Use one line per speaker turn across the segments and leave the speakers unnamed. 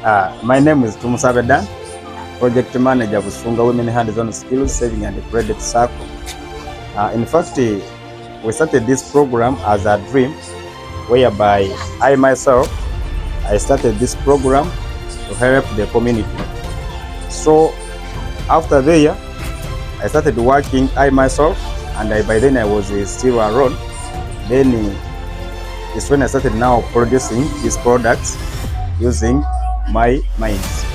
My name is Tumusabedan, Project Manager of Busunga Women Hands-on Skills Saving and Credit Circle. In fact, we started this program as a dream, whereby I myself, I started this program to help the community. So after the year, I started working I myself, and by then I was still alone. Then it's when I started now producing these products using my minds.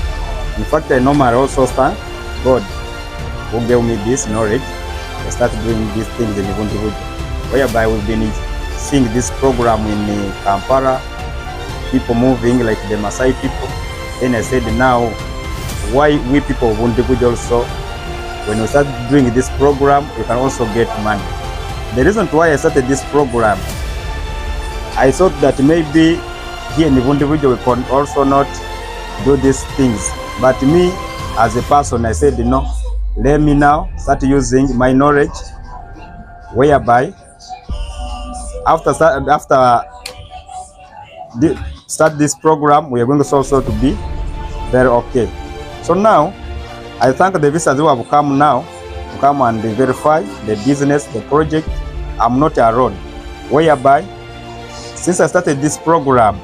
In fact, I normally also thank God who gave me this knowledge. I started doing these things in Bundibugyo, whereby we've been seeing this program in Kampala, people moving like the Maasai people. Then I said, now why we people of Bundibugyo also, when we start doing this program, we can also get money. The reason why I started this program, I thought that maybe here in Bundibugyo we can also not do these things. But me as a person, I said, no, let me now start using my knowledge, whereby after start this program, we are going to also to be very okay. So now, I thank the visitors who have come now to come and verify the business, the project. I'm not alone, whereby since I started this program,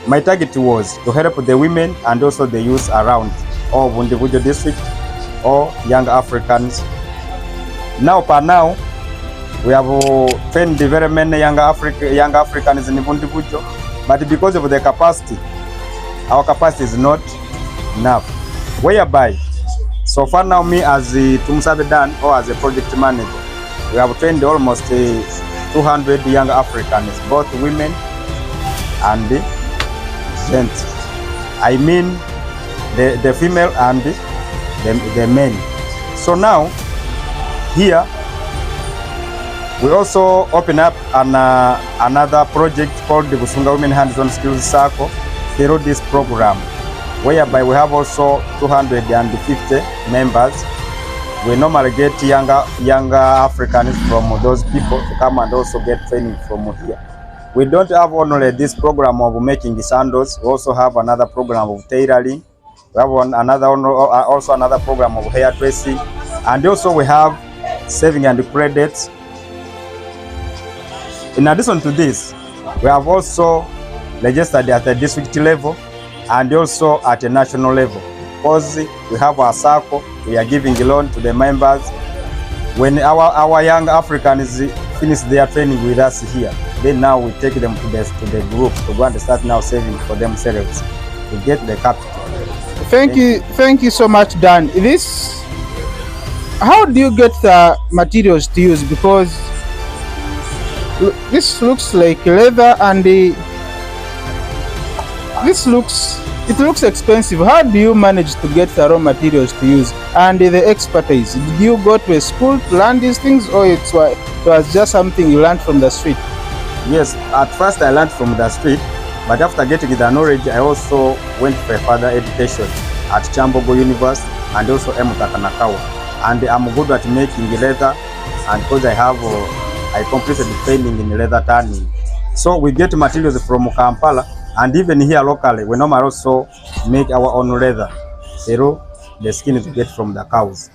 my target was to help the women and also the youth around all Bundibugyo district, all young Africans. Now, per now, we have trained very many young Africans in Bundibugyo, but because of the capacity, our capacity is not enough. Whereby, so far now, me as the Tumusabedan or as a project manager, we have trained almost 200 young Africans, both women and gents. I mean the female and the men. So now here we also open up another project called the Busunga Women Hands-on Skills Circle through this program, whereby we have also 250 members. We normally get younger Africans from those people to come and also get training from here. We don't have only this program of making sandals. We also have another program of tailoring. We have also another program of hairdressing, and also we have saving and credits. In addition to this, we have also registered at the district level and also at a national level. Because we have our circle, we are giving a loan to the members. When our young Africans finish their training with us here, then now we take them to the group to go and start now saving for themselves to get the capital.
Thank you so much, Dan. How do you get the materials to use? Because this looks like leather, and it looks expensive. How do you manage to get the raw materials to use and the expertise? Did you go to a school to learn these things, or it was just something you learned from the street?
Yes, at first I learned from the street, but after getting the knowledge, I also went for further education at Chambogo University and also Mutakanakawa. And I'm good at making leather, and because I completed training in leather tanning. So we get materials from Kampala, and even here locally, we normally also make our own leather through the skin we get from the cows.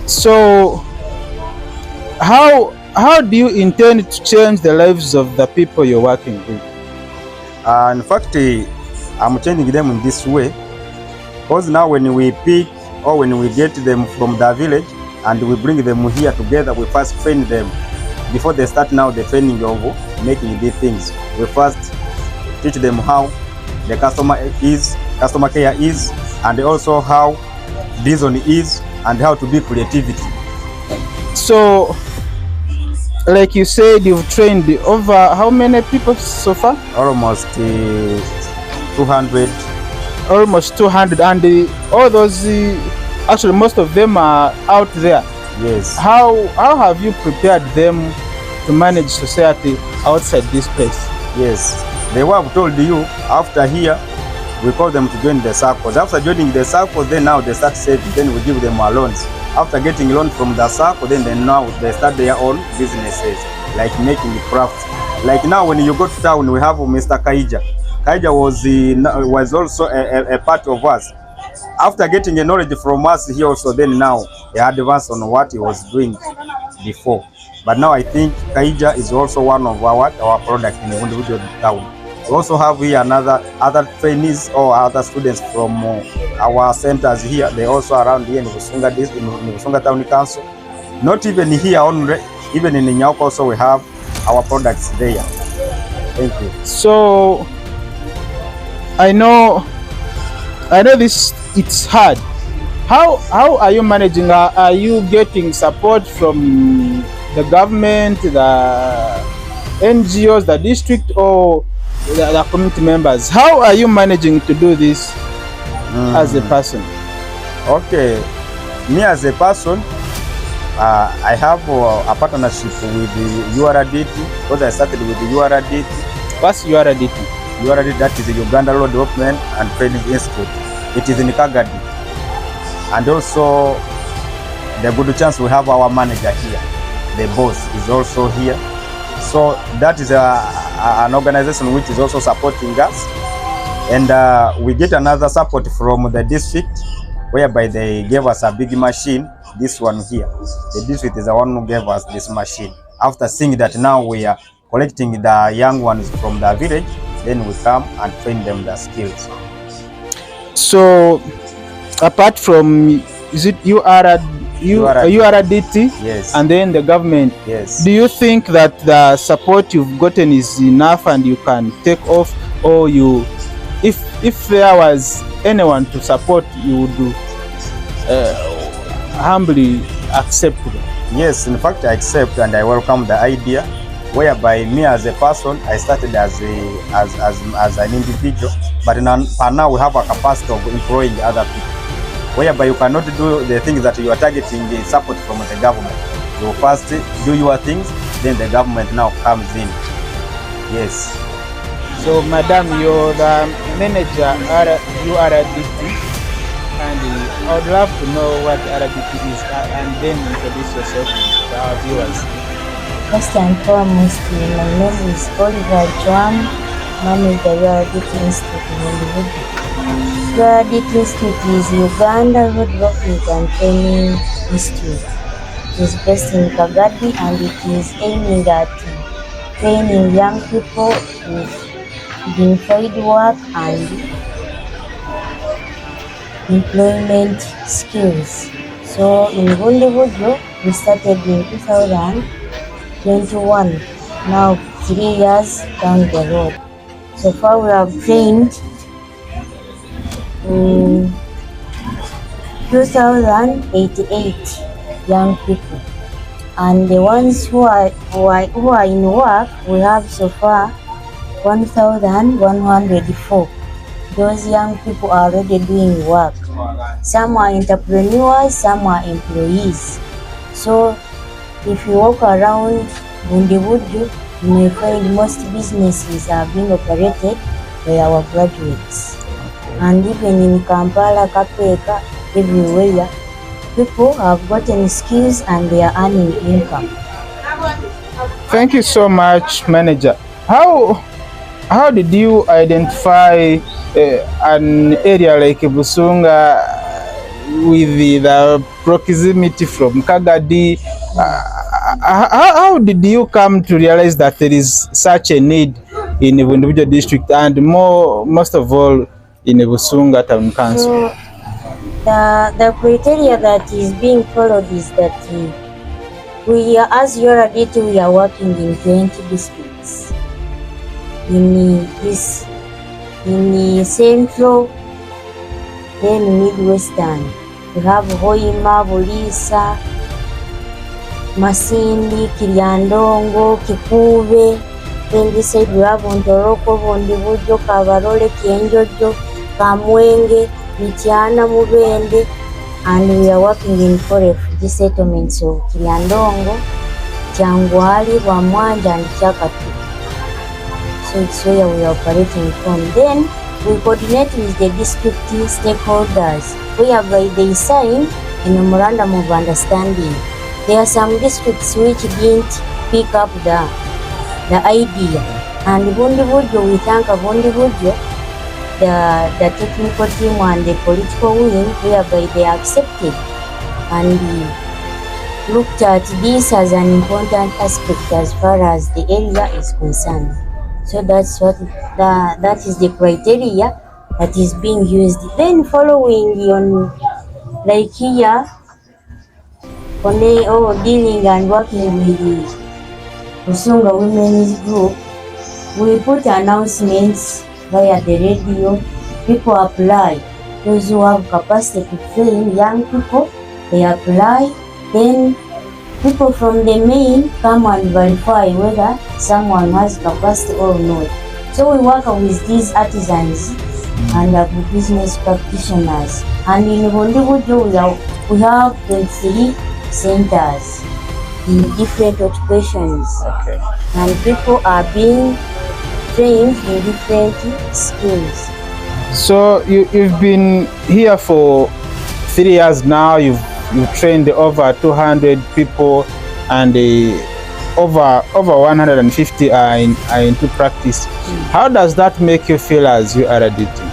So how do you intend to change the lives of the people you're working with?
In fact, I'm changing them in this way, because now when we pick or when we get them from the village and we bring them here together, we first train them before they start now the training of making these things. We first teach them how the customer care is, and also how design is, and how to be creativity.
So, like you said, you've trained over how many people so far?
Almost 200.
Almost 200, and all those, actually most of them are out there.
Yes.
How have you prepared them to manage society outside this place?
Yes. They were told you after here, we call them to join the circles. After joining the circle, then now they start saving. Then we give them loans. After getting loan from the circle, then now they start their own businesses, like making crafts. Like now when you go to town, we have Mr. Kaija. Kaija was also a part of us. After getting a knowledge from us, he also then now he advanced on what he was doing before. But now I think Kaija is also one of our products in Bundibugyo town. We also have here other trainees or other students from our centers here. They also around here in Busunga Town Council. Not even here only, even in Nyauko also we have our products there. Thank you.
So I know this, it's hard. How are you managing? Are you getting support from the government, the NGOs, the district, or the community members? How are you managing to do this as a person?
Okay, me as a person, I have a partnership with the URDT because I started with the URDT.
What's URDT?
URDT, that is the Uganda Road Development and Training Institute. It is in Kagadi. And also, the good chance we have our manager here. The boss is also here. So that is an organization which is also supporting us. And we get another support from the district, whereby they gave us a big machine, this one here. The district is the one who gave us this machine. After seeing that now we are collecting the young ones from the village, then we come and train them the skills.
So, apart from, is it URDT?
Yes.
And then the government?
Yes.
Do you think that the support you've gotten is enough and you can take off, or you, if there was anyone to support, you would humbly accept them?
Yes, in fact I accept and I welcome the idea, whereby me as a person, I started as an individual, but now we have a capacity of employing other people, whereby you cannot do the things that you are targeting the support from the government. You first do your things, then the government now comes in. Yes.
So, Madam, you're the manager at URDT, and I would love to know what RDT is, and then introduce yourself to our viewers.
First and foremost, my name is Oliver Joan, manager URDT Institute in Bundibugyo. URDT Institute is Uganda Road Development and Training Institute. It is based in Kagadi and it is aiming at training young people with dignified work and employment skills. So in Bundibugyo, we started in 2021, now 3 years down the road. So far we have trained 2,088 young people, and the ones who are in work, we have so far 1,104. Those young people are already doing work. Some are entrepreneurs, some are employees. So if you walk around Bundibugyo, you may find most businesses are being operated by our graduates. And even in Kampala, Kapeka, everywhere, people have gotten skills and they are earning income.
Thank you so much, manager. How did you identify an area like Busunga with the proximity from Kagadi? How did you come to realize that there is such a need in the Bundibugyo district, and most of all in the Busunga Town Council?
So the criteria that is being followed is that we are, as URDT, we are working in 20 districts. In Central, then Midwestern. We have Hoima, Bulisa, Masindi, Kiryandongo, Kikube. Then this side we have Ontoroko, Bundibugyo, Kabarole, Kienjojo, Kamwenge, Mityana, Mubende, and we are working in 4 refugee settlements of Kiryandongo, Kyangwali, Bamwanja, and Kyakatu. So it's where we are operating from. Then we coordinate with the district stakeholders, whereby they sign a memorandum of understanding. There are some districts which didn't pick up the idea. And Bundibugyo, we thank Bundibugyo, the technical team and the political wing, whereby they accepted and looked at this as an important aspect as far as the area is concerned. So that's what that is the criteria that is being used. Then following on, like here, on dealing and working with the Busunga Women's Group, we put announcements via the radio. People apply. Those who have capacity to train young people, they apply. Then people from the main come and verify whether someone has capacity or not. So we work with these artisans and business practitioners. And in Bundibugyo, we have 23 centers in different occupations.
Okay.
And people are being trained in different skills.
So you've been here for 3 years now. You've trained over 200 people, and over 150 are into practice. How does that make you feel as you are editing?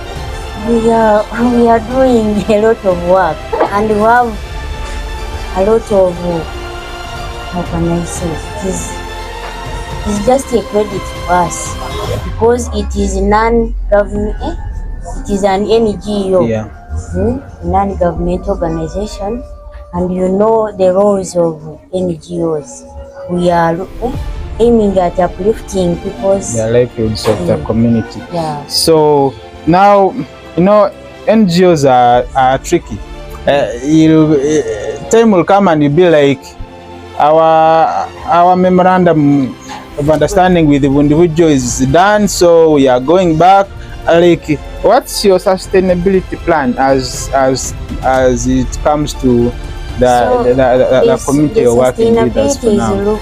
We are doing a lot of work, and we have a lot of, how can I say, it's just a credit to us, because it is non-government, it is an NGO, non-government organization, and you know the roles of NGOs. We are aiming at uplifting people's
livelihoods of the community.
Yeah.
So now, you know, NGOs are tricky. Time will come and you'll be like, our memorandum of understanding with the Bundibugyo is done, so we are going back. Like, what's your sustainability plan as it comes to the community you're working with us for now?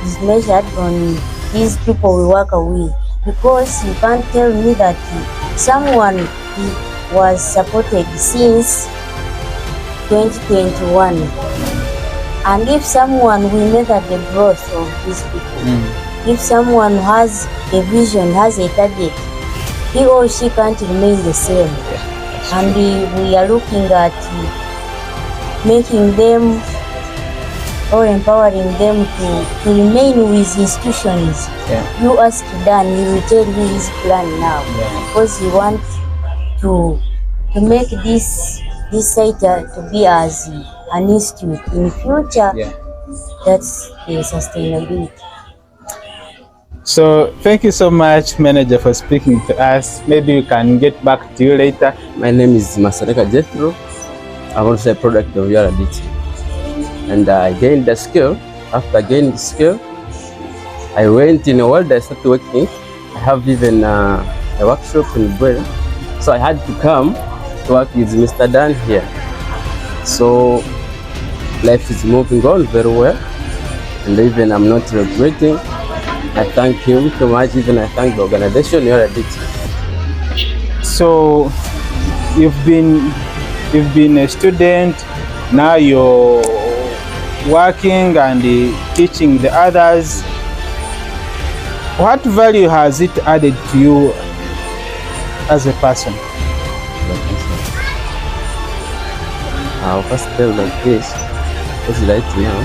Is measured on these people we work with, because you can't tell me that someone was supported since 2021, and if someone we measure the growth of these people, if someone has a vision, has a target, he or she can't remain the same. And we are looking at making them or empowering them to remain with institutions. You ask Dan, he will tell you his plan now, because he wants to make this site to be as an institute in future. That's the sustainability.
So thank you so much, manager, for speaking to us. Maybe we can get back to you later.
My name is Masareka Jethro. I'm also a product of URDT. And I gained the skill. After gaining the skill, I went in a world, I started working. I have even a workshop in Bwera. So I had to come to work with Mr. Dan here. So life is moving on very well. And even I'm not regretting. I thank him so much. Even I thank the organization URDT.
So you've been a student, now you're working and teaching the others. What value has it added to you as a person?
I'll first tell like this, because right now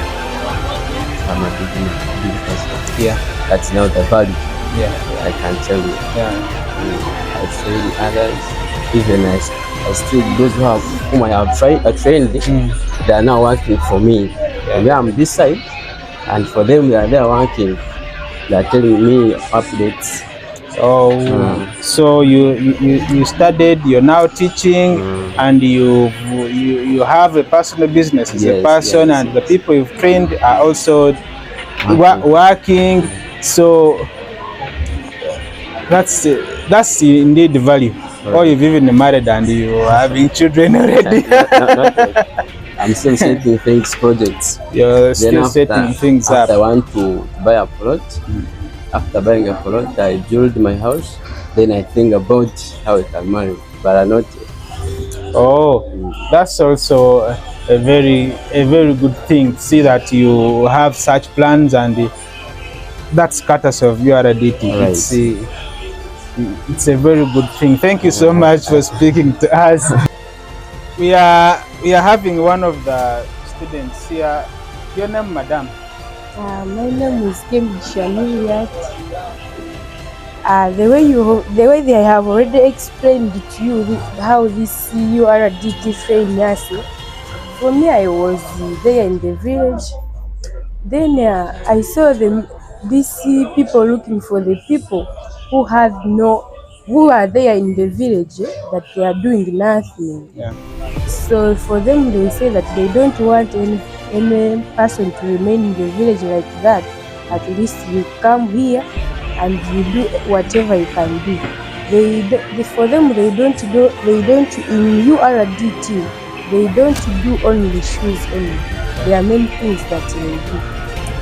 I'm a big person. That's now the value. I can tell you. I train others, even I still those whom I have trained, they are now working for me. And I'm this side, and for them they are there working. They are telling me updates.
So you studied, you're now teaching, and you have a personal business as a person, and the people you've trained are also working. So that's indeed the value. Or you've even married and you are having children already.
Not I'm still setting things, projects.
You're still setting things up.
I want to buy a plot. After buying a plot, I build my house. Then I think about how I can marry, but I'm not yet.
That's also a very good thing. See that you have such plans, and That's courtesy of URDT.
Right.
It's a very good thing. Thank you so much for speaking to us. We are having one of the students here. Your name, madam?
My name is Kim Shamiriat. The way they have already explained to you how this URDT train us. For me, I was there in the village. Then I saw these people looking for the people who are there in the village that they are doing nothing.
Yeah.
So for them, they say that they don't want any person to remain in the village like that. At least you come here and you do whatever you can do. For them, they don't in URDT. They don't do only shoes only. There are many things that they do.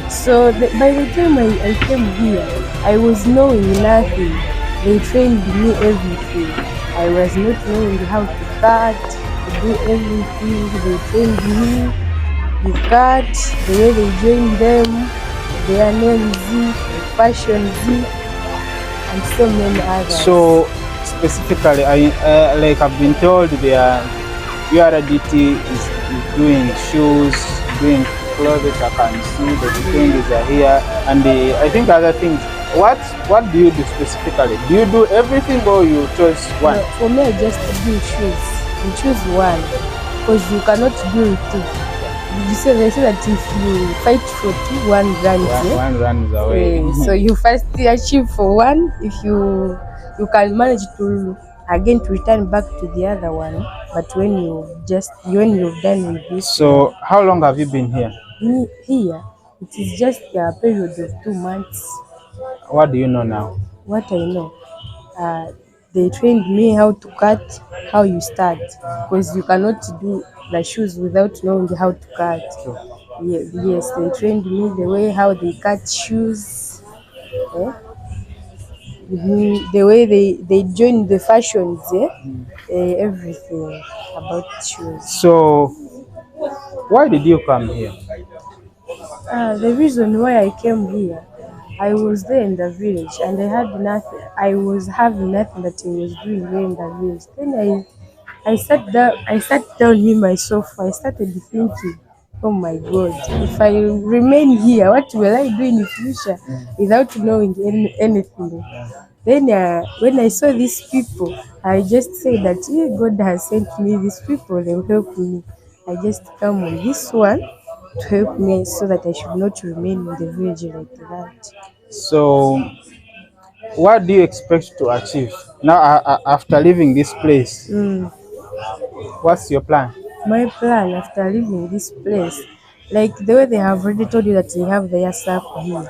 So by the time I came here, I was knowing nothing. They trained me everything. I was not knowing how to cut, to do everything. They trained me, the cut, the way they joined them, their names, the fashion, and so many others.
So specifically, like I've been told, URDT is doing shoes, doing clothes. I can see the things are here, and I think other things. What do you do specifically? Do you do everything or you choose one?
No, for me, I just do shoes. You choose one because you cannot do two. They say that if you fight for two, one runs
away.
So you first achieve for one. If you can manage to return back to the other one, but when you've done with this.
So how long have you been here?
Here, it is just a period of 2 months.
What do you know now?
What I know, they trained me how to cut, how you start, because you cannot do the shoes without knowing how to cut.
Sure.
Yes, they trained me the way how they cut shoes, the way they join the fashions, everything about shoes.
So why did you come here?
The reason why I came here, I was there in the village and I had nothing. I was having nothing that I was doing there in the village. Then I sat down me myself. I started thinking, oh my God, if I remain here, what will I do in the future without knowing anything? Then when I saw these people, I just said that God has sent me these people, they will help me. I just come on this one to help me so that I should not remain in the village like that.
So what do you expect to achieve now after leaving this place? What's your plan?
My plan after leaving this place, like the way they have already told you that they have their circle here.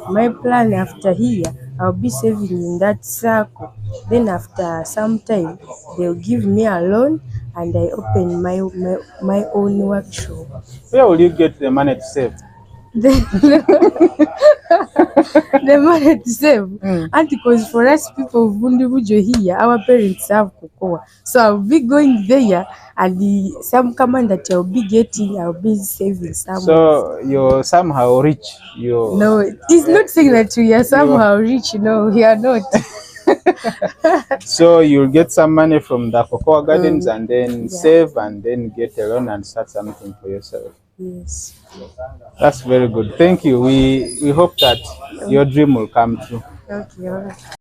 My plan after here, I'll be saving in that circle. Then after some time, they'll give me a loan and I open my own workshop.
Where will you get the money to save?
The money to save. And because for us people of Bundibugyo here, our parents have cocoa. So I'll be going there and some command that I'll be getting, I'll be saving some.
So you're somehow rich.
No, it's not saying that we are somehow rich. No, we are not.
So you'll get some money from the cocoa gardens and then save and then get a loan and start something for yourself.
Yes.
That's very good. Thank you. We hope that your dream will come true.
Okay.